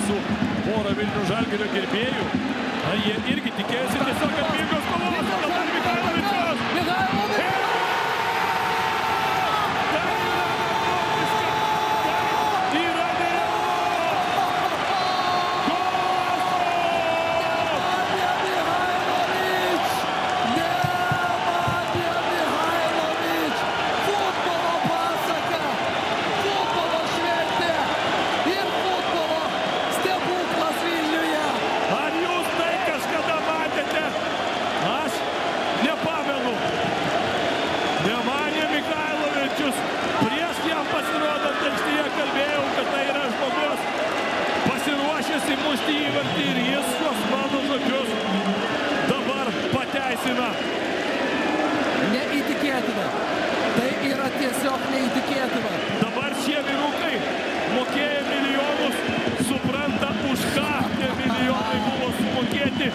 su pora Vilniaus Žalgirio gerbėjų. Na, jie irgi tikėjosi tiesiog apingos kovos. Dabar Michailovičius. Prieš jam pasirodant aikštėje kalbėjau, kad tai yra žmogus pasiruošęs įmušti įvartį ir jis šiuos mano žodžius dabar pateisina. Neįtikėtina. Tai yra tiesiog neįtikėtina. Dabar šie vyrukai mokėję milijonus supranta, už ką tie milijonai buvo sumokėti.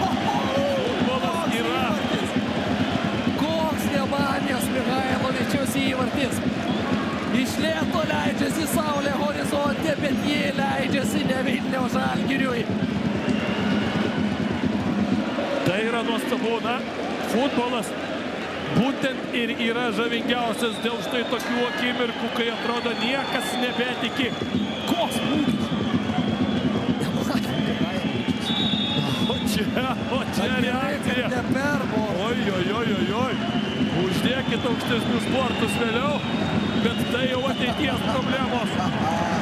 Futbolas yra. Nemanęs Michailovičiaus įvartis. Iš lėto leidžiasi saulė horizonte, bet jie leidžiasi ne Vilniaus Žalgiriui. Tai yra nuostabu, na, futbolas būtent ir yra žavingiausias dėl štai tokių akimirkų, kai atrodo niekas nebetiki. Koks smūgis? O čia reakcija. Oi. Uždėkit aukštesnius sportus vėliau, bet tai jau ateities problemos.